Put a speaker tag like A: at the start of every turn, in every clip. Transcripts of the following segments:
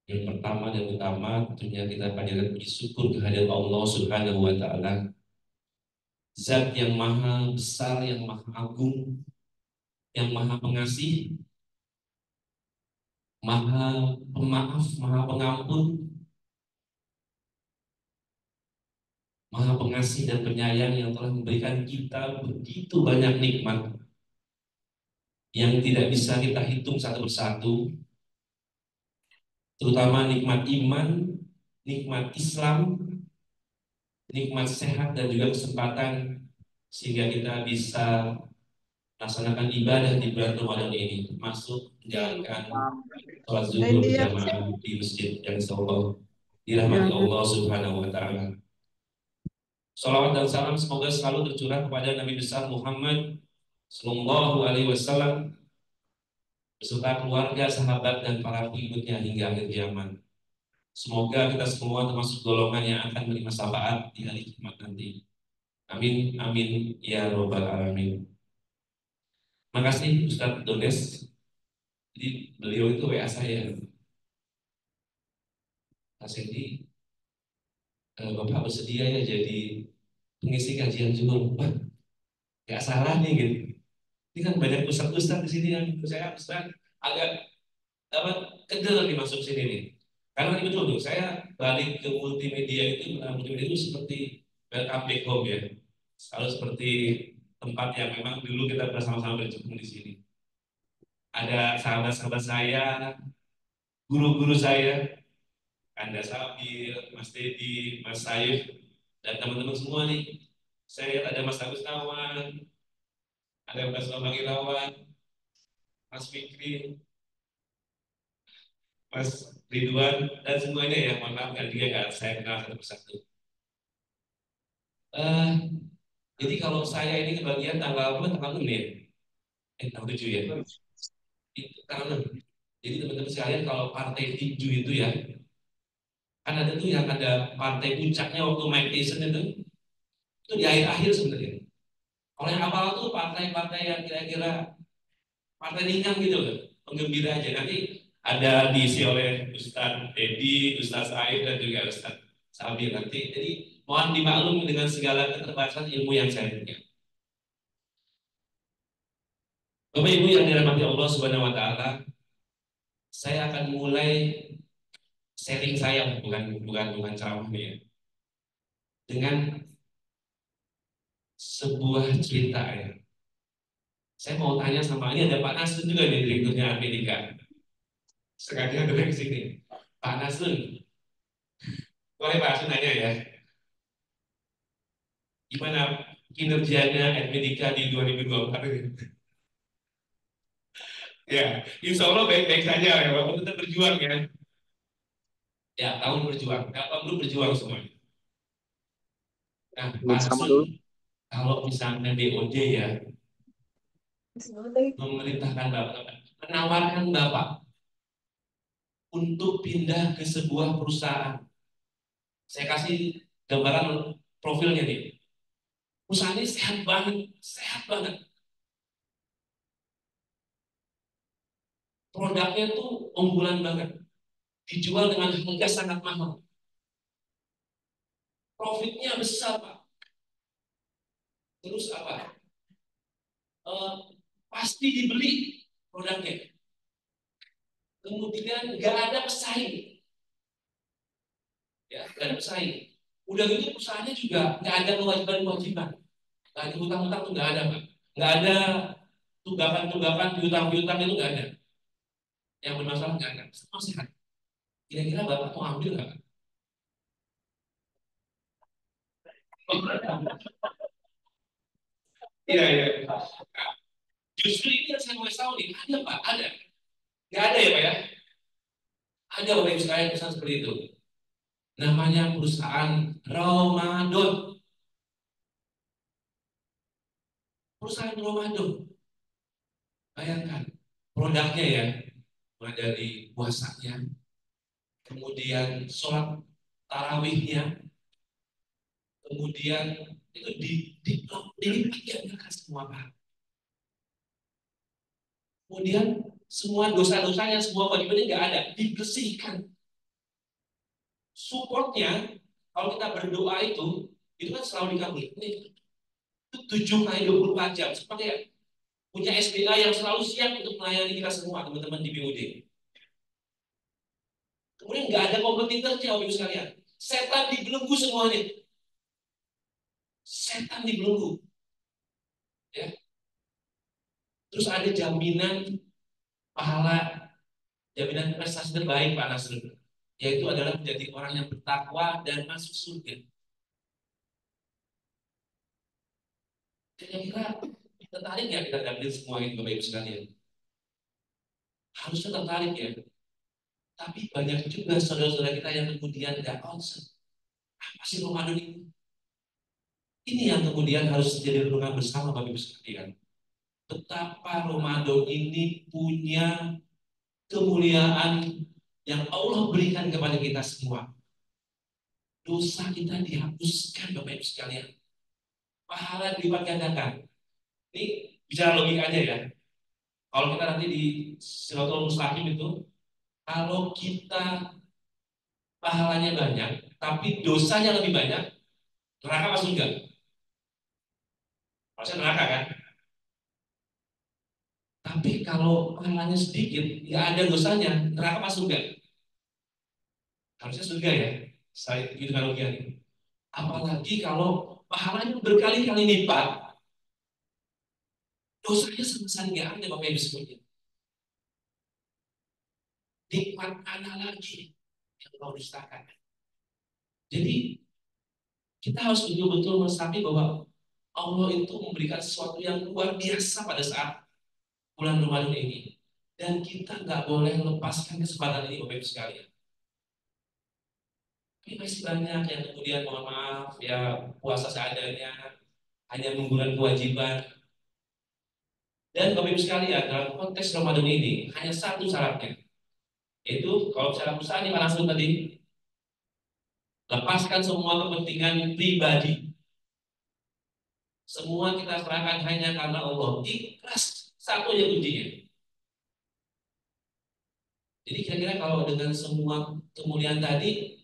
A: Yang pertama dan utama tentunya kita panjatkan puji syukur kehadirat Allah Subhanahu wa taala, zat yang maha besar, yang maha agung, yang maha pengasih, maha pemaaf, maha pengampun, maha pengasih dan penyayang yang telah memberikan kita begitu banyak nikmat yang tidak bisa kita hitung satu persatu, terutama nikmat iman, nikmat Islam, nikmat sehat dan juga kesempatan sehingga kita bisa laksanakan ibadah di bulan Ramadan ini, termasuk menjalankan sholat zuhur
B: Iya,
A: berjamaah di masjid yang insyaallah dirahmati Allah Subhanahu wa taala. Salawat dan salam semoga selalu tercurah kepada Nabi besar Muhammad Sallallahu Alaihi Wasallam beserta keluarga, sahabat dan para pengikutnya hingga akhir zaman. Semoga kita semua termasuk golongan yang akan menerima syafaat di hari kiamat nanti. Amin, amin, ya robbal alamin. Makasih Ustadz Dodes. Jadi beliau itu WA saya, Pak Sendi, Bapak bersedia ya jadi pengisi kajian zuhur. Wah, nggak salah nih gitu. Ini kan banyak ustadz-ustadz di sini yang saya ustadz agak dapat kedel nih masuk sini nih. Karena ini betul tuh, saya balik ke multimedia itu, multimedia itu seperti welcome back home ya. Selalu seperti tempat yang memang dulu kita bersama-sama berjumpa di sini. Ada sahabat-sahabat saya, guru-guru saya, Anda Sabil, Mas Dedi, Mas Saif, dan teman-teman semua nih. Saya lihat ada Mas Agus Nawan, ada Mas Bambang Irawan, Mas Fikri, Mas Ridwan, dan semuanya ya, mohon maaf kan dia nggak saya kenal satu persatu. Eh, jadi kalau saya ini kebagian tanggal apa? Tanggal 6 ya? Tanggal 7 ya? Itu tanggal 6. Jadi teman-teman sekalian kalau partai tinju itu ya, kan ada tuh yang ada partai puncaknya waktu Mike Tyson itu di akhir-akhir sebenarnya. Kalau yang awal tuh partai-partai yang kira-kira partai ringan gitu loh, penggembira aja. Nanti ada diisi oleh Ustadz Dedi, Ustadz Said, dan juga Ustadz Sabil nanti. Jadi mohon dimaklum dengan segala keterbatasan ilmu yang saya punya. Bapak Ibu yang dirahmati Allah Subhanahu wa taala, saya akan mulai sharing saya bukan bukan bukan ceramah ya. Dengan sebuah cerita ya. Saya mau tanya sama ini ada Pak Nasrun juga nih direkturnya Amerika. Sekali ada di sini. Pak Nasrun, boleh Pak Nasrun nanya ya. Gimana kinerjanya Amerika di 2024 ini? Ya, insya Allah baik-baik saja ya, Bapak tetap berjuang ya. Ya, tahun berjuang, kapan dulu berjuang semuanya. Nah, Pak
B: sama
A: Nasrun,
B: dulu.
A: kalau misalnya DOJ ya, memerintahkan Bapak, menawarkan Bapak untuk pindah ke sebuah perusahaan. Saya kasih gambaran profilnya nih. Perusahaan ini sehat banget, sehat banget. Produknya tuh unggulan banget. Dijual dengan harga sangat mahal. Profitnya besar, Pak. Terus apa? Eh, pasti dibeli produknya. Kemudian nggak ada pesaing, ya nggak ada pesaing. Udah gitu perusahaannya juga nggak ada kewajiban-kewajiban, nggak ada hutang-hutang tuh nggak ada, Pak. Nggak ada tunggakan-tunggakan piutang-piutang itu nggak ada. Yang bermasalah nggak ada. Semua sehat. Kira-kira Bapak mau ambil nggak? Iya, iya. Justru ini yang saya mau tahu nih, ada Pak, ada. Nggak ada ya Pak ya? Ada Bapak Ibu sekalian pesan seperti itu. Namanya perusahaan Ramadan. Perusahaan Ramadan. Bayangkan produknya ya, mulai dari puasanya, kemudian sholat tarawihnya, kemudian itu dilipat gandakan semua Pak. Kemudian semua dosa-dosanya, semua kewajibannya nggak ada, dibersihkan. Supportnya, kalau kita berdoa itu kan selalu dikabul. Ini itu 7 kali 24 jam. Seperti ya, punya SBA yang selalu siap untuk melayani kita semua, teman-teman di BUD. Kemudian nggak ada kompetitornya, Bapak Ibu sekalian. Setan dibelenggu semuanya. Setan dibelenggu. Ya. Terus ada jaminan pahala, jaminan prestasi terbaik Pak Nasrul. Yaitu adalah menjadi orang yang bertakwa dan masuk surga. Kira-kira tertarik ya kita dapetin semua itu Bapak Ibu sekalian? Harusnya tertarik ya. Tapi banyak juga saudara-saudara kita yang kemudian nggak concern. Apa sih Ramadan ini? Ini yang kemudian harus jadi renungan bersama Bapak Ibu sekalian. Betapa Ramadan ini punya kemuliaan yang Allah berikan kepada kita semua. Dosa kita dihapuskan Bapak Ibu sekalian. Pahala dilipat gandakan. Ini bicara logikanya ya. Kalau kita nanti di Siratul Mustaqim itu, kalau kita pahalanya banyak, tapi dosanya lebih banyak, neraka masuk enggak? Maksudnya neraka kan? Tapi kalau pahalanya sedikit, nggak ada dosanya, neraka masuk enggak? Harusnya surga ya. Saya gitu kan logikanya. Apalagi kalau pahalanya berkali-kali lipat, dosanya sama sekali nggak ada Bapak Ibu sekalian. Nikmat mana lagi yang Allah dustakan? Jadi kita harus betul-betul meresapi bahwa Allah itu memberikan sesuatu yang luar biasa pada saat bulan Ramadan ini. Dan kita nggak boleh lepaskan kesempatan ini Bapak Ibu sekalian. Ini masih banyak yang kemudian mohon maaf ya puasa seadanya, hanya menggunakan kewajiban. Dan Bapak Ibu sekalian dalam konteks Ramadan ini hanya satu syaratnya, yaitu kalau secara usaha nih Pak Nasrul tadi, lepaskan semua kepentingan pribadi. Semua kita serahkan hanya karena Allah. Ikhlas satu aja kuncinya. Jadi kira-kira kalau dengan semua kemuliaan tadi,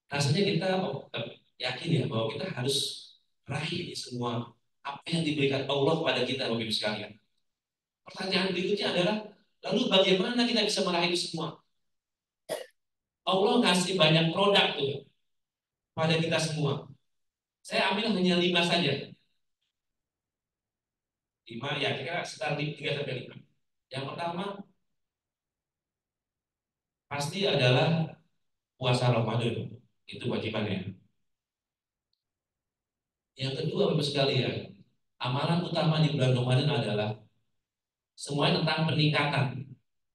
A: rasanya kita yakin ya bahwa kita harus raih ini semua apa yang diberikan Allah kepada kita, Bapak Ibu sekalian. Pertanyaan berikutnya adalah, lalu bagaimana kita bisa meraih itu semua? Allah ngasih banyak produk tuh pada kita semua. Saya ambil hanya 5 saja. 5 ya, kira sekitar 3 sampai 5. Yang pertama pasti adalah puasa Ramadan. Itu wajibannya. Yang kedua, Bapak sekalian, amalan utama di bulan Ramadan adalah semuanya tentang peningkatan,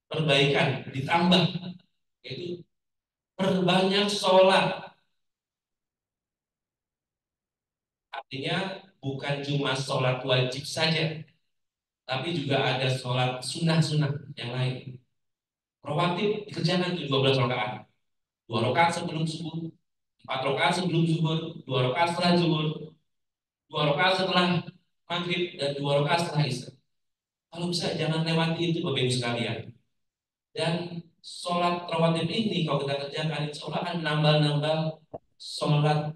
A: perbaikan, ditambah, yaitu perbanyak sholat. Artinya bukan cuma sholat wajib saja, tapi juga ada sholat sunnah-sunnah yang lain. Rawatib dikerjakan itu 12 rakaat. 2 rakaat sebelum subuh, 4 rakaat sebelum zuhur, 2 rakaat setelah zuhur, 2 rakaat setelah maghrib, dan 2 rakaat setelah isya. Kalau bisa jangan lewati itu Bapak Ibu sekalian. Dan sholat rawatib ini kalau kita kerjakan, insya Allah akan nambah-nambah sholat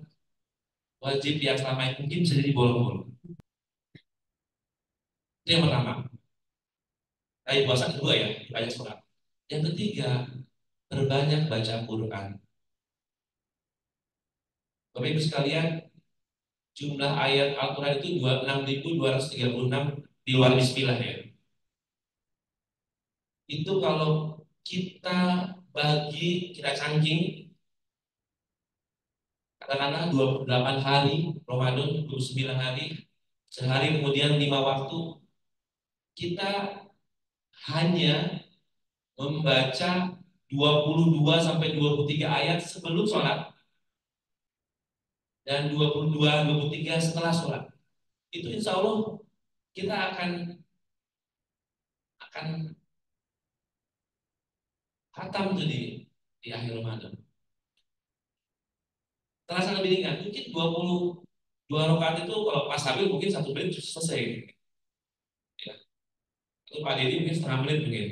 A: wajib yang selama ini mungkin bisa jadi bolong-bolong. Itu yang pertama. Tapi puasa kedua ya, banyak sholat. Yang ketiga, berbanyak baca Quran. Bapak Ibu sekalian, jumlah ayat Al-Quran itu 6.236 di luar bismillah ya. Itu kalau kita bagi, kita cangking, katakanlah 28 hari Ramadan, 29 hari, sehari kemudian 5 waktu, kita hanya membaca 22 sampai 23 ayat sebelum sholat dan 22-23 setelah sholat. Itu insya Allah kita akan khatam tuh di akhir Ramadan. Terasa lebih ringan. Mungkin 22 rakaat itu kalau pas habis mungkin 1 menit selesai. Ya. Itu Pak Deddy mungkin setengah menit mungkin.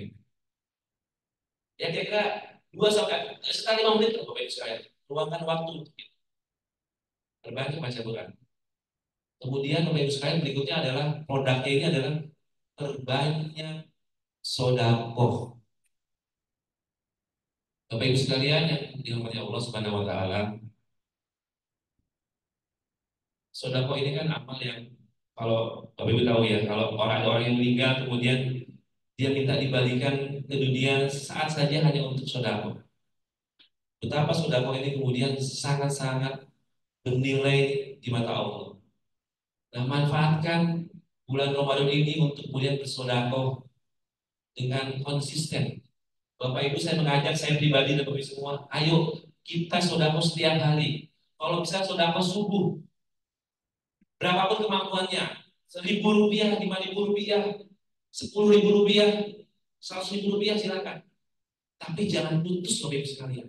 A: Ya kira-kira 2 sampai sekitar 5 menit lah Bapak Ibu sekalian. luangkan waktu untuk itu. Terbanyak baca Quran. Kemudian Bapak Ibu sekalian berikutnya adalah produknya ini adalah terbanyak sodakoh. Bapak Ibu sekalian yang dirahmati Allah Subhanahu Wa Taala, sodakoh ini kan amal yang kalau Bapak Ibu tahu ya, kalau orang yang meninggal kemudian dia minta dibalikan ke dunia saat saja hanya untuk sodakoh. Betapa sodakoh ini kemudian sangat-sangat bernilai di mata Allah. Nah, manfaatkan bulan Ramadan ini untuk kemudian bersodakoh dengan konsisten. Bapak Ibu saya mengajak saya pribadi dan Bapak Ibu semua, ayo kita sodakoh setiap hari. Kalau bisa sodakoh subuh, berapapun kemampuannya, Rp1.000, Rp5.000, Rp10.000, Rp100.000 silakan. Tapi jangan putus Bapak Ibu sekalian.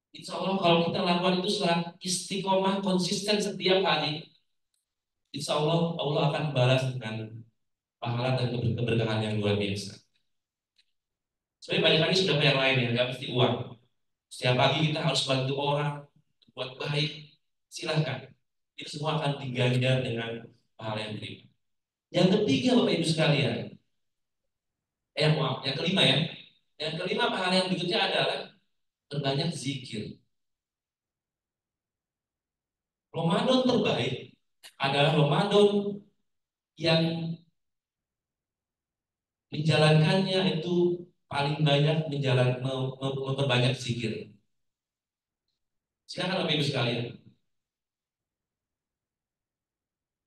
A: Insya Allah kalau kita lakukan itu secara istiqomah konsisten setiap hari, Insya Allah Allah akan balas dengan pahala dan keberkahan yang luar biasa. Sebenarnya banyak lagi sudah yang lain ya, nggak mesti uang. Setiap pagi kita harus bantu orang, buat baik, silahkan. Itu semua akan diganjar dengan pahala yang berlimpah. Yang ketiga Bapak Ibu sekalian, maaf, yang kelima ya. Yang kelima pahala yang berikutnya adalah berbanyak zikir. Ramadan terbaik adalah Ramadan yang menjalankannya itu paling banyak memperbanyak zikir. Silakan Bapak Ibu sekalian.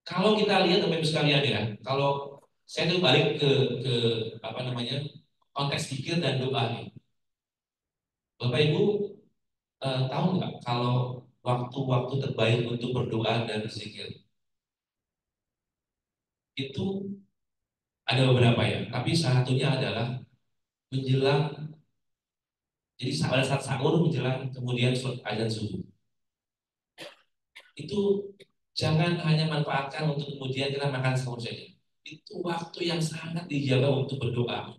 A: Kalau kita lihat Bapak Ibu sekalian ya, kalau saya tuh balik ke apa namanya konteks zikir dan doa nih. Bapak Ibu tahu nggak kalau waktu-waktu terbaik untuk berdoa dan berzikir itu ada beberapa ya, tapi salah satunya adalah menjelang, jadi pada saat sahur menjelang kemudian azan subuh. Itu jangan hanya manfaatkan untuk kemudian kita makan sahur saja. Itu waktu yang sangat dijaga untuk berdoa.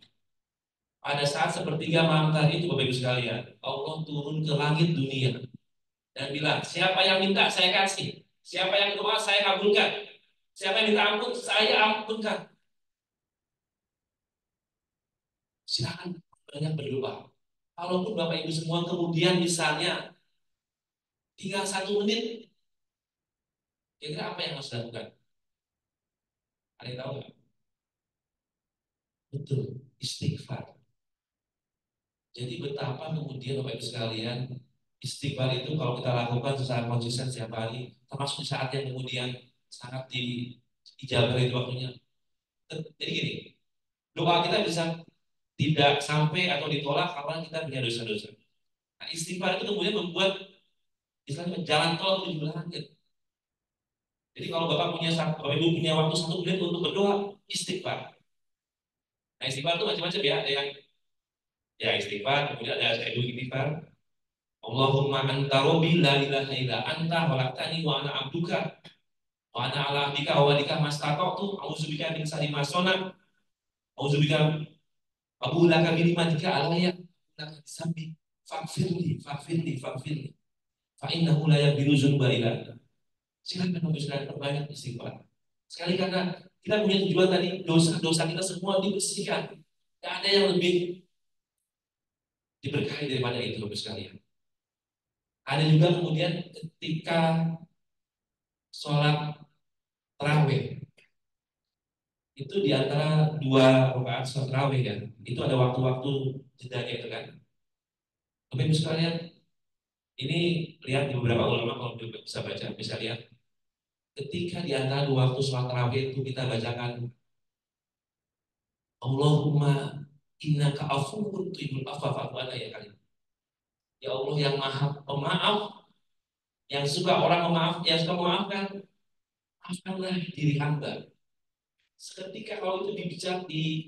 A: Pada saat sepertiga malam tadi itu Bapak Ibu sekalian, Allah turun ke langit dunia dan bilang, siapa yang minta saya kasih, siapa yang doa saya kabulkan, siapa yang minta ampun saya ampunkan. Silakan banyak berdoa. Kalaupun Bapak Ibu semua kemudian misalnya tinggal 1 menit, kira-kira apa yang harus dilakukan? Ada yang tahu nggak? Betul, istighfar. Jadi betapa kemudian Bapak Ibu sekalian, istighfar itu kalau kita lakukan secara konsisten setiap hari, termasuk di saat yang kemudian sangat dijabah itu waktunya. Jadi gini, doa kita bisa tidak sampai atau ditolak karena kita punya dosa-dosa. Nah, istighfar itu kemudian membuat istilahnya jalan tol menuju langit. Jadi kalau Bapak Ibu punya waktu 1 menit untuk berdoa, istighfar. Nah, istighfar itu macam-macam ya. Ada yang ya istighfar, kemudian ada saya istighfar. Allahumma anta rabbi la ilaha illa anta khalaqtani wa ana abduka wa ana ala abdika wa wadika mastata'tu a'udzubika min syarri ma sona a'udzubika abu laka bi ni'matika alayya laka bisambi faghfirli fa innahu la yaghfiru dzunuba illa anta. Silakan Bapak sekalian perbanyak istighfar. Sekali karena kita punya tujuan tadi, dosa-dosa kita semua dibersihkan. Tidak ada yang lebih diberkahi daripada itu Bapak sekalian. Ada juga kemudian ketika sholat tarawih itu di antara 2 rakaat sholat tarawih kan, itu ada waktu-waktu jedanya itu kan. Bapak Ibu sekalian, ini lihat di beberapa ulama kalau bisa baca, bisa lihat ketika di antara 2 waktu sholat tarawih itu kita bacakan Allahumma innaka afuwwun tuhibbul afwa fa'fu anna ya kali. Ya Allah yang maha pemaaf, yang suka orang memaaf, yang suka memaafkan, maafkanlah diri hamba. Seketika kalau itu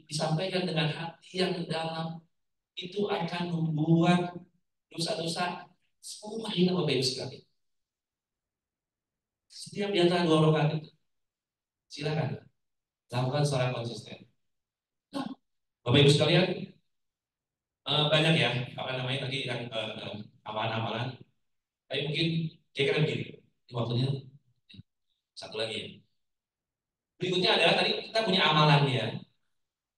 A: disampaikan dengan hati yang dalam, itu akan membuat dosa-dosa semua hilang Bapak Ibu sekalian. Setiap di antara 2 rakaat itu, silakan lakukan secara konsisten. Nah, Bapak Ibu sekalian, banyak ya apa namanya tadi yang amalan-amalan. Tapi mungkin kira-kira begini, waktunya satu lagi ya. Berikutnya adalah tadi kita punya amalannya.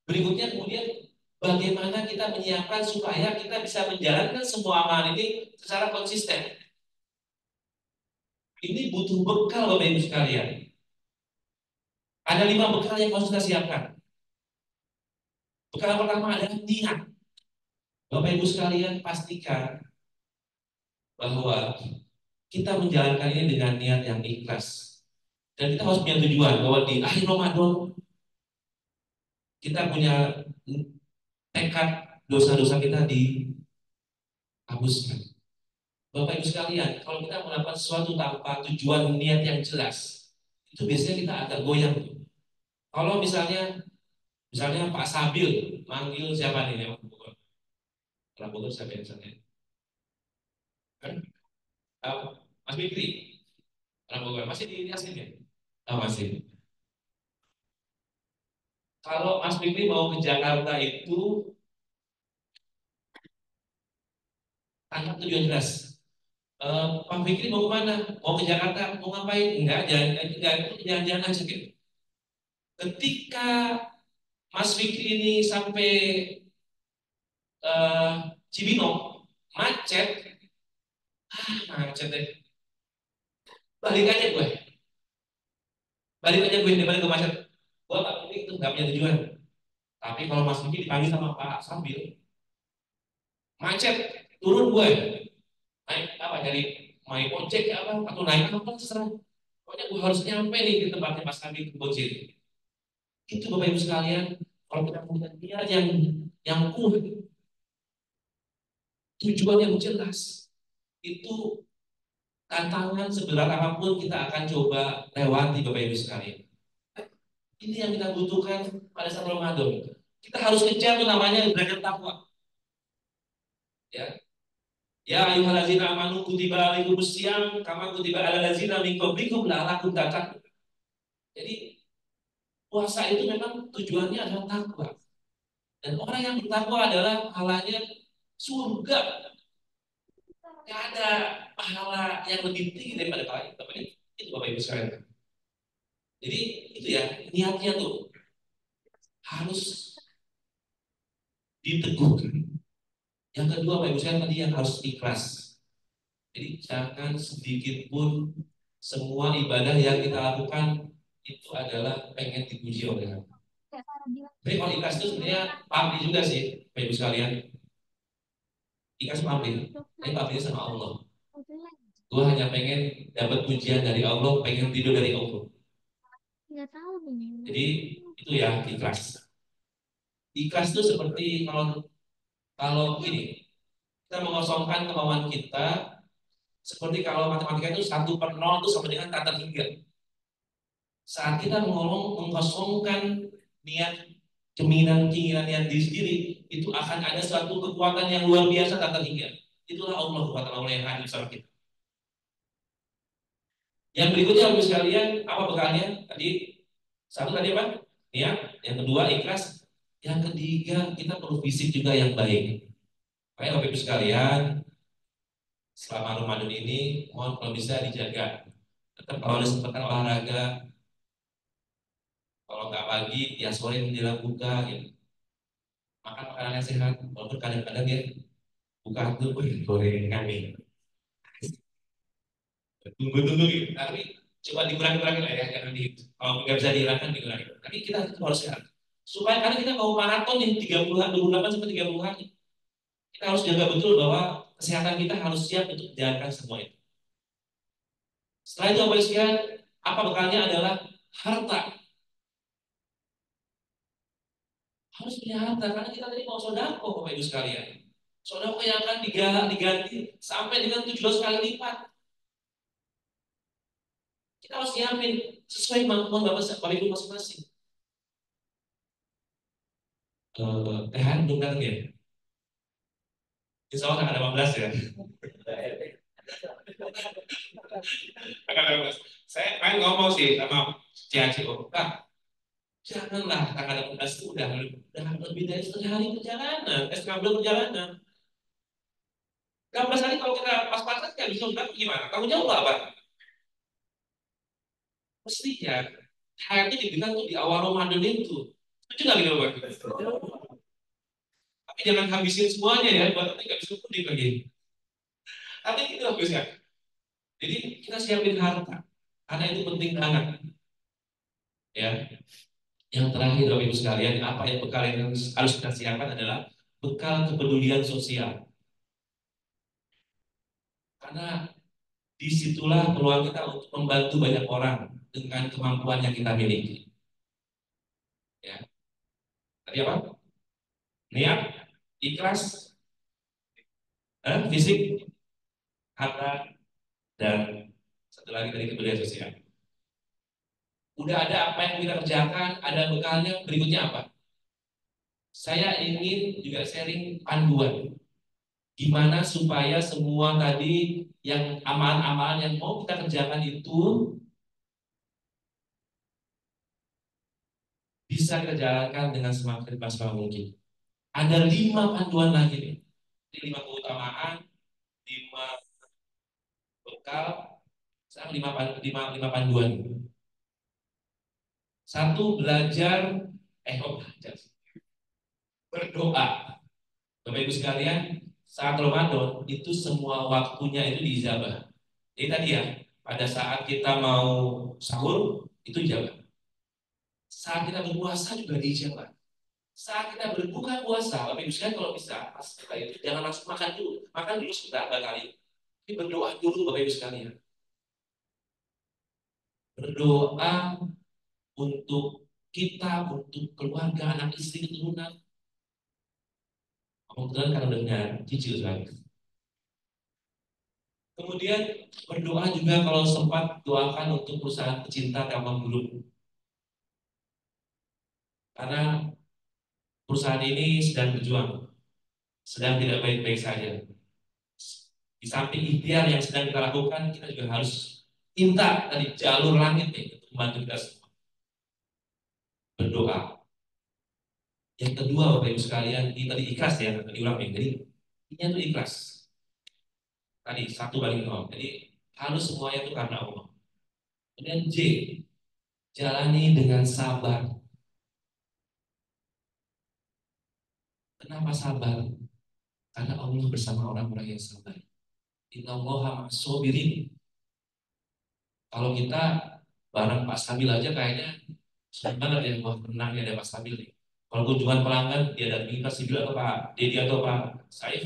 A: Berikutnya kemudian bagaimana kita menyiapkan supaya kita bisa menjalankan semua amalan ini secara konsisten. Ini butuh bekal Bapak Ibu sekalian. Ada 5 bekal yang harus kita siapkan. Bekal pertama adalah niat. Bapak Ibu sekalian pastikan bahwa kita menjalankan ini dengan niat yang ikhlas. Dan kita harus punya tujuan bahwa di akhir Ramadan kita punya tekad dosa-dosa kita dihapuskan. Bapak Ibu sekalian, kalau kita melakukan sesuatu tanpa tujuan niat yang jelas, itu biasanya kita agak goyang. Kalau misalnya Pak Sabil manggil siapa nih yang Bogor? Orang Bogor siapa yang misalnya? Kan? Mas Fikri, orang Bogor masih di aslinya? Oh, masih. Kalau Mas Fikri mau ke Jakarta itu tanpa tujuan jelas. Pak Fikri mau kemana? Mau ke Jakarta? Mau ngapain? Enggak, jangan aja gitu. Ketika Mas Fikri ini sampai Cibinong, macet, macet deh. Balik aja gue, balik aja gue daripada gue macet. Gue Pak Fikri itu nggak punya tujuan. Tapi kalau Mas Fikri dipanggil sama Pak Sambil, macet, turun gue, naik apa? Jadi naik ojek apa? Atau naik apa? Terserah. Pokoknya gue harus nyampe nih di tempatnya Mas Sambil ke Bojir. Itu Bapak Ibu sekalian, kalau kita punya niat yang kuat, tujuan yang jelas, itu tantangan seberat apapun kita akan coba lewati Bapak Ibu sekalian. Ini yang kita butuhkan pada saat Ramadan. Kita harus kejar tuh namanya derajat takwa. Ya, ya ayyuhallazina amanu kutiba alaikumusiyam kama kutiba alal ladzina min qablikum la'allakum tattaqun. Jadi puasa itu memang tujuannya adalah takwa. Dan orang yang bertakwa adalah pahalanya surga. Gak ada pahala yang lebih tinggi daripada pahala itu. Itu Bapak Ibu sekalian. Jadi itu ya niatnya tuh harus diteguhkan. Yang kedua Bapak Ibu sekalian tadi yang harus ikhlas. Jadi jangan sedikit pun semua ibadah yang kita lakukan itu adalah pengen dipuji oleh Allah. Jadi kalau ikhlas itu sebenarnya pamrih juga sih Bapak Ibu sekalian. Ikhlas pamrih. Tapi pamrihnya sama Allah. Gue hanya pengen dapat pujian dari Allah, pengen tidur dari Allah. Jadi itu ya ikhlas. Ikhlas itu seperti kalau kalau gini, kita mengosongkan kemauan kita seperti kalau matematika itu 1/0 itu sama dengan kata 3. Saat kita mengosongkan niat keinginan yang diri sendiri, itu akan ada suatu kekuatan yang luar biasa kata 3. Itulah Allah, kekuatan Allah yang hadir bersama kita. Yang berikutnya Bapak sekalian, apa bekalnya? Satu tadi apa? Niat. Yang kedua ikhlas. Yang ketiga kita perlu fisik juga yang baik. Makanya Bapak Ibu sekalian, selama Ramadan ini mohon kalau bisa dijaga. Tetap kalau ada kesempatan olahraga, kalau nggak pagi ya sore menjelang buka gitu. Makan makanan yang sehat, walaupun kadang-kadang ya buka tuh gorengan nih. Tunggu-tunggu gitu. Tapi coba dikurangi lah ya, jangan kalau nggak bisa dihilangkan dikurangi. Tapi kita harus sehat. Supaya karena kita mau maraton nih 30 hari, 28 sampai 30 hari. Kita harus jaga betul bahwa kesehatan kita harus siap untuk menjalankan semua itu. Setelah itu Bapak sekalian, apa bekalnya adalah harta. Harus punya harta karena kita tadi mau sodako Bapak Ibu sekalian. Sodako yang akan diganti sampai dengan 17 kali lipat. Kita harus nyiapin sesuai kemampuan Bapak Ibu masing-masing. THR belum datang ya? Insya Allah tanggal 18 ya. Tanggal 18. Saya main ngomong sih sama CHCO, Kak, janganlah tanggal 18 itu udah, lebih dari setengah hari perjalanan, setengah bulan perjalanan. 16 hari kalau kita pas-pasan nggak bisa berapa gimana? Tanggung jawab apa? Mestinya THR itu diberikan tuh di awal Ramadan itu. Setuju nggak gitu Pak? Tapi jangan habisin semuanya ya, buat nanti nggak bisa mudik lagi. Tapi itu bagus kan? Jadi kita siapin harta, karena itu penting banget. Ya, yang terakhir Bapak Ibu sekalian, apa yang bekal yang harus kita siapkan adalah bekal kepedulian sosial. Karena disitulah peluang kita untuk membantu banyak orang dengan kemampuan yang kita miliki. Ya, tadi apa? Niat, ikhlas, fisik, harta, dan satu lagi tadi kepedulian sosial. Udah ada apa yang kita kerjakan, ada bekalnya. Berikutnya apa? Saya ingin juga sharing panduan. Gimana supaya semua tadi yang amalan-amalan yang mau kita kerjakan itu bisa kita jalankan dengan semaksimal mungkin. Ada 5 panduan lagi nih. Ini 5 keutamaan, 5 bekal, sekarang 5 panduan. Satu, belajar, belajar, berdoa. Bapak Ibu sekalian, saat Ramadan itu semua waktunya itu diijabah. Jadi tadi ya, pada saat kita mau sahur itu ijabah. Saat kita berpuasa juga diijabah. Saat kita berbuka puasa, Bapak Ibu sekalian kalau bisa, pas kita itu jangan langsung makan dulu. Makan dulu sebentar kali. Tapi berdoa dulu Bapak Ibu sekalian. Berdoa untuk kita, untuk keluarga, anak istri, keturunan. Kemudian karena dengan cicil sekali. Kemudian berdoa juga kalau sempat doakan untuk perusahaan pecinta Telkom Group. Karena perusahaan ini sedang berjuang, sedang tidak baik-baik saja. Di samping ikhtiar yang sedang kita lakukan, kita juga harus minta dari jalur langit nih untuk membantu kita semua. Berdoa. Yang kedua, Bapak Ibu sekalian, ini tadi ikhlas ya, diulang ya. Jadi ini tuh ikhlas. Tadi 1:0. Jadi harus semuanya itu karena Allah. Kemudian J, jalani dengan sabar. Kenapa sabar? Karena Allah bersama orang-orang yang sabar. Innallaha ma'as-sabirin. Kalau kita bareng Pak Stabil aja kayaknya senang banget ya, wah tenang ya ada Pak Stabil nih. Kalau kunjungan pelanggan dia datang Pak Stabil atau Pak Dedi atau Pak Saif,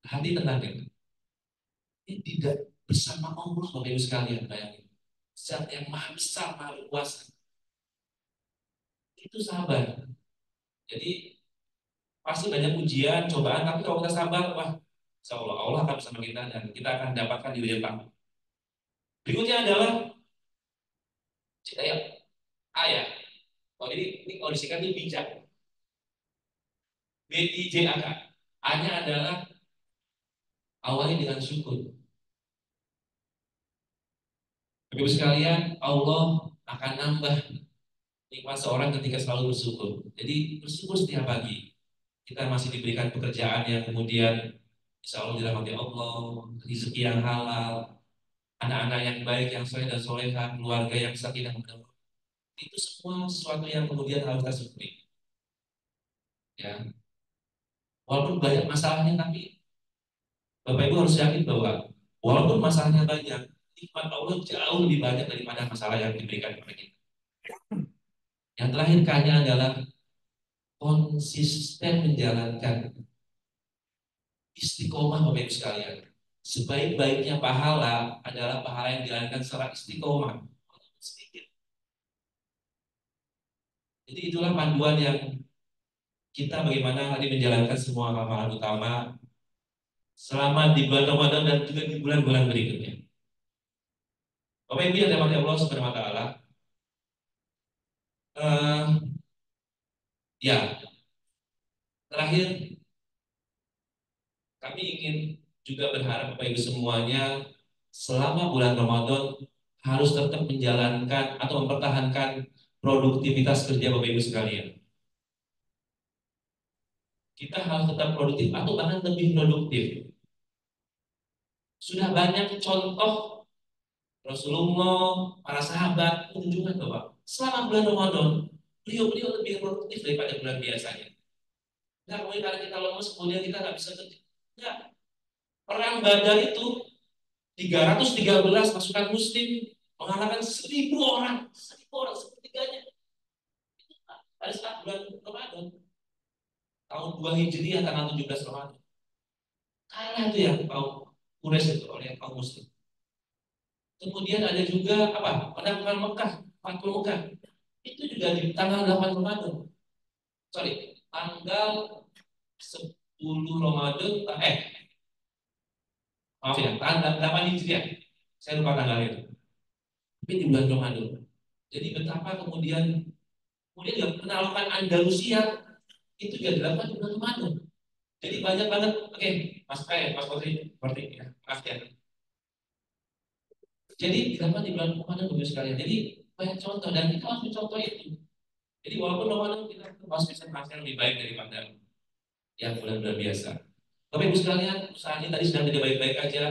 A: hati tenang ya. Ini tidak bersama Allah Bapak Ibu sekalian, bayangin. Zat yang maha besar, maha berkuasa. Itu sabar. Jadi pasti banyak ujian, cobaan, tapi kalau kita sabar, wah, insya Allah Allah akan bersama kita dan kita akan dapatkan di Jepang. Berikutnya adalah ya, A ya. Oh, ini kalau disingkat ini bijak. BIJAK. A-nya adalah awali dengan syukur. Ibu sekalian, Allah akan nambah nikmat seorang ketika selalu bersyukur. Jadi bersyukur setiap pagi. Kita masih diberikan pekerjaan yang kemudian insya Allah dirahmati Allah, rezeki yang halal, anak-anak yang baik, yang soleh dan soleha, keluarga yang sakinah. Itu semua sesuatu yang kemudian harus kita syukuri. Ya, walaupun banyak masalahnya, tapi Bapak Ibu harus yakin bahwa walaupun masalahnya banyak, nikmat Allah jauh lebih banyak daripada masalah yang diberikan kepada kita. Yang terakhir kayaknya adalah konsisten menjalankan istiqomah Bapak Ibu sekalian. Sebaik-baiknya pahala adalah pahala yang dijalankan secara istiqomah. Sedikit. Jadi itulah panduan yang kita bagaimana tadi menjalankan semua amalan utama selama di bulan Ramadan dan juga di bulan-bulan berikutnya. Bapak Ibu yang dirahmati Allah Subhanahu wa taala, ya, terakhir kami ingin juga berharap Bapak Ibu semuanya selama bulan Ramadan harus tetap menjalankan atau mempertahankan produktivitas kerja Bapak Ibu sekalian. kita harus tetap produktif atau bahkan lebih produktif. Sudah banyak contoh Rasulullah, para sahabat menunjukkan bahwa selama bulan Ramadan, beliau-beliau lebih produktif daripada bulan biasanya. Nggak mungkin karena kita lemes, kemudian kita nggak bisa kerja. Nggak. Perang Badar itu 313 pasukan muslim mengalahkan 1.000 orang. 1.000 orang, sepertiganya. Pada saat bulan Ramadan, tahun 2 Hijriah, tanggal 17 Ramadan. Kalah itu ya kaum Quraisy itu oleh kaum muslim. Kemudian ada juga apa? Penaklukan Mekah, Fathu Mekah. Itu juga di tanggal 8 Ramadan. Sorry, tanggal 10 Ramadan, maaf ya, tanggal 8 Hijriah. Saya lupa tanggal itu. Tapi di bulan Ramadan. Jadi betapa kemudian juga penaklukan Andalusia itu juga dilakukan di bulan Ramadan. Jadi banyak banget. Oke, Mas Putri, seperti ya, maaf ya. Jadi dilakukan di bulan Ramadan bagus sekalian. Jadi banyak contoh dan kita harus mencontoh itu. Jadi walaupun Ramadan kita harus bisa merasakan lebih baik daripada yang bulan-bulan biasa. Bapak Ibu sekalian, usaha ini tadi sedang tidak baik-baik aja.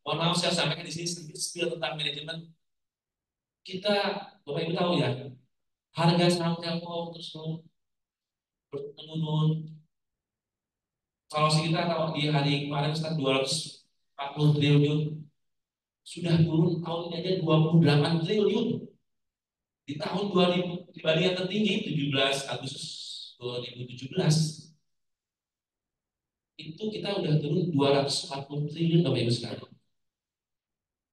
A: Mohon maaf saya sampaikan di sini sedikit spill tentang manajemen. Kita, Bapak Ibu tahu ya, harga saham Telkom terus menurun. Kalau kita tahu di hari kemarin sekitar 240 triliun, sudah turun tahun ini aja 28 triliun. Di tahun 2000, di Bali yang tertinggi 17 Agustus 2017, itu kita udah turun 240 triliun Bapak Ibu sekalian.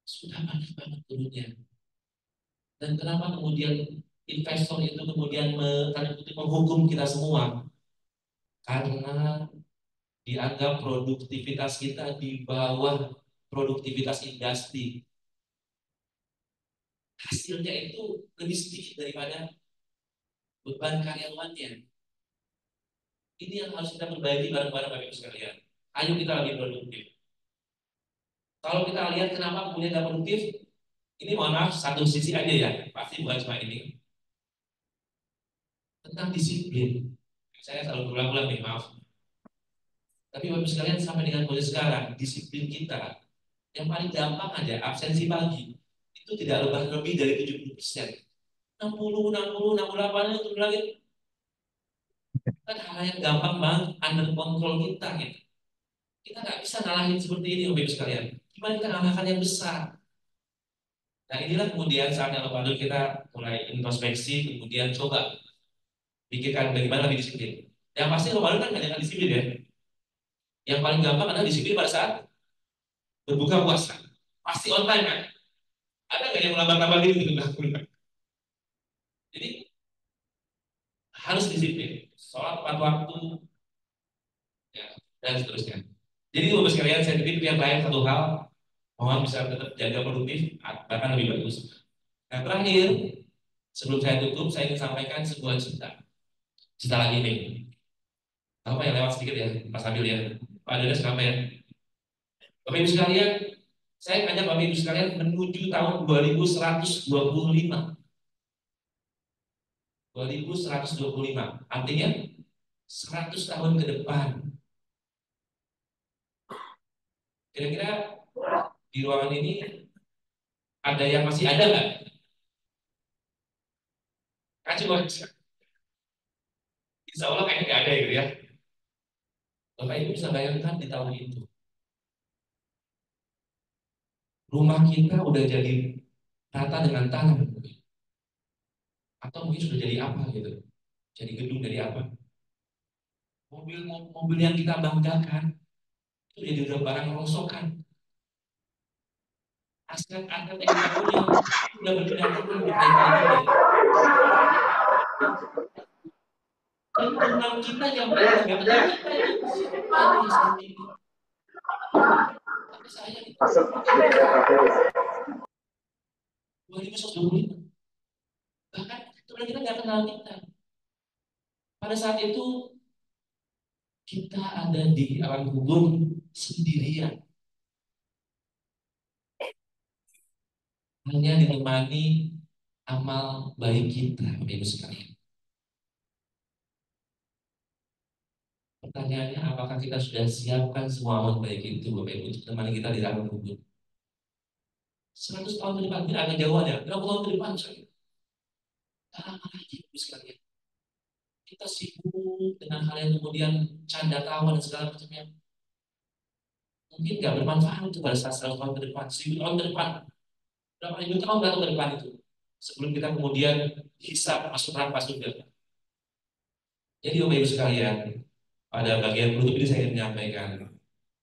A: Sudah banyak banget turunnya. Dan kenapa kemudian investor itu kemudian menghukum kita semua? Karena dianggap produktivitas kita di bawah produktivitas industri. Hasilnya itu lebih sedikit daripada beban karyawannya. Ini yang harus kita perbaiki bareng-bareng Bapak Ibu sekalian. Ayo kita lebih produktif. Kalau kita lihat kenapa kemudian tidak produktif, ini mohon maaf satu sisi aja ya, pasti bukan cuma ini. Tentang disiplin. Saya selalu berulang-ulang nih, maaf. Tapi Bapak sekalian sampai dengan kondisi sekarang, disiplin kita yang paling gampang aja absensi pagi itu tidak lebih dari 70%. 60, 60, 68 itu lagi kan hal yang gampang banget under kontrol kita gitu. Kita nggak bisa ngalahin seperti ini Bapak Ibu sekalian. Gimana kita ngalahkan yang besar? Nah inilah kemudian saatnya Ramadan kita mulai introspeksi, kemudian coba pikirkan bagaimana lebih disiplin. Yang pasti Ramadan kan hanya disiplin ya. Yang paling gampang adalah disiplin pada saat berbuka puasa. Pasti on time kan? Ada nggak yang lambat-lambat gitu? Jadi harus disiplin. Sholat tepat waktu, ya, dan seterusnya. Jadi bapak sekalian, saya titip yang lain satu hal, mohon bisa tetap jaga produktif, bahkan lebih bagus. Nah terakhir, sebelum saya tutup, saya ingin sampaikan sebuah cita lagi nih. Apa yang lewat sedikit ya, Pak Sabil ya, Pak Dedes kenapa ya? Bapak Ibu sekalian, saya ngajak Bapak Ibu sekalian menuju tahun 2125. 2125, artinya 100 tahun ke depan. Kira-kira di ruangan ini ada yang masih ada nggak? Coba, insya Allah kayaknya nggak ada gitu ya. Bapak Ibu bisa bayangkan di tahun itu, rumah kita udah jadi rata dengan tanah, atau mungkin sudah jadi apa gitu, jadi gedung dari apa? Mobil yang kita banggakan itu jadi udah barang rongsokan. Aset-aset yang kita punya udah berpindah tangan berkali-kali lipat. Dan tunang kita yang paling bangga kita itu siapa yang seperti ini? Tapi saya itu 2025. Bahkan tulang kita nggak kenal kita. Pada saat itu kita ada di alam kubur sendirian, hanya ditemani amal baik kita, Bapak Ibu sekalian. Pertanyaannya, apakah kita sudah siapkan semua amal baik itu Bapak Ibu untuk menemani kita di dalam kubur? 100 tahun ke depan tidak ada jawabannya. Berapa tahun ke depan saya? Lama lagi Ibu sekalian. Kita sibuk dengan hal yang kemudian canda tawa dan segala macamnya. Mungkin nggak bermanfaat itu pada saat 100 tahun ke depan, 1000 tahun ke depan, berapa ribu tahun ke depan itu. Sebelum kita kemudian hisab masuk neraka surga. Jadi Bapak Ibu sekalian, pada bagian penutup ini saya ingin menyampaikan,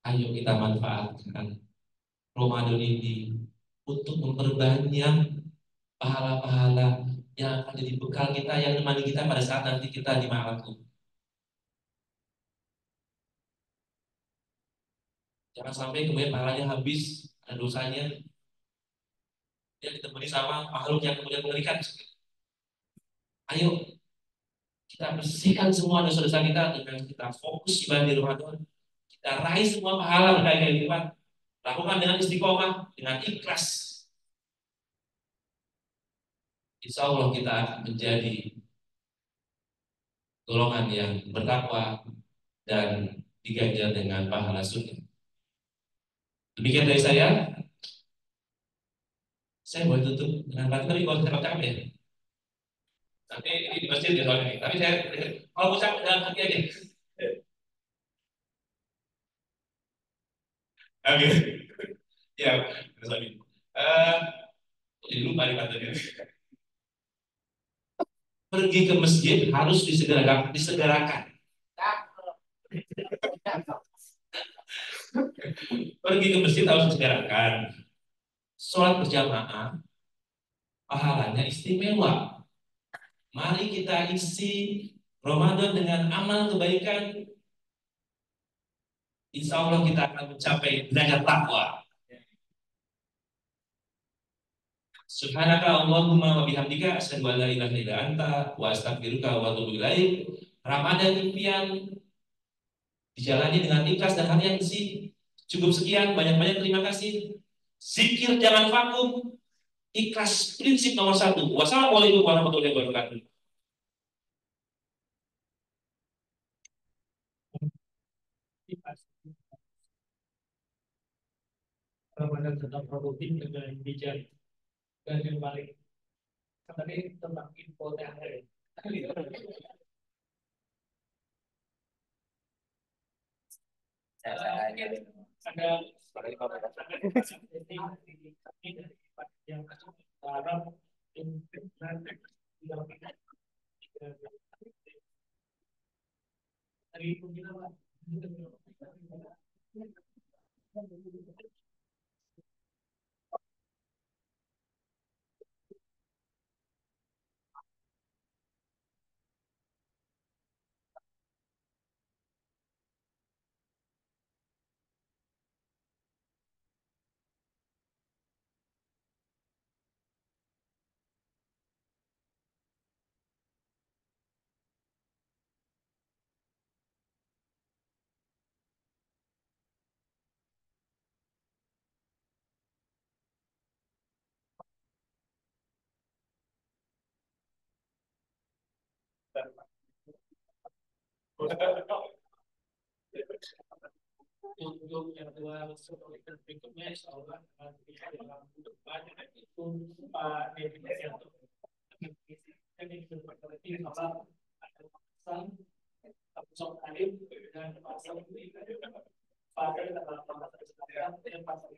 A: ayo kita manfaatkan Ramadan ini untuk memperbanyak pahala-pahala yang akan jadi bekal kita yang menemani kita pada saat nanti kita di malakut. Jangan sampai kemudian pahalanya habis, ada dosanya, dia ditemani sama makhluk yang kemudian mengerikan. Ayo kita bersihkan semua dosa-dosa kita dengan kita fokus ibadah di Ramadan. Kita raih semua pahala berkali-kali lipat. Lakukan dengan istiqomah, dengan ikhlas. Insya Allah kita akan menjadi golongan yang bertakwa dan diganjar dengan pahala surga. Demikian dari saya. Saya boleh tutup dengan kata tapi kalau saya cakap ya. Tapi ini di masjid ya soalnya. Tapi saya kalau ucap dalam hati aja. Oke. Ya, Mas Amin. Eh, jadi lupa nih katanya. Pergi ke masjid harus disegerakan, disegerakan. Pergi ke masjid harus disegerakan. Sholat berjamaah pahalanya istimewa. Mari kita isi Ramadan dengan amal kebaikan. Insya Allah kita akan mencapai derajat takwa. Subhanaka Allahumma wa bihamdika asyhadu an la ilaha illa anta wa astaghfiruka wa atubu ilaik. Ramadan impian dijalani dengan ikhlas dan hati yang bersih. Cukup sekian, banyak-banyak terima kasih. Zikir jangan vakum, ikhlas prinsip nomor satu. Wassalamualaikum warahmatullahi wabarakatuh. Ramadan tetap produktif dengan bijak dan yang paling tadi tentang info THR. Ada yang Arab dari untuk yang dua berikutnya insya Allah bisa dalam depan itu Pak Deddy yang dan ini berarti Allah ada pasang pasang alim dan pasang pada dalam pasang yang pasang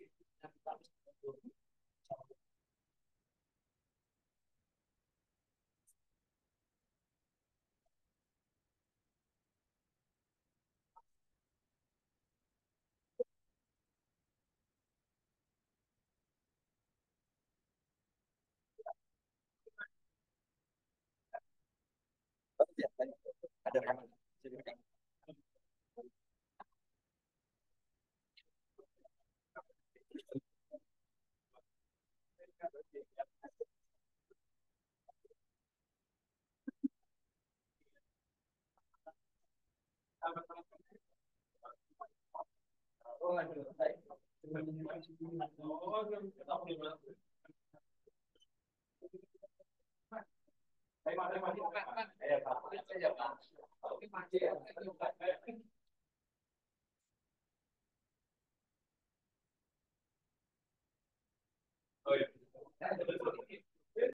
B: Oh, iya.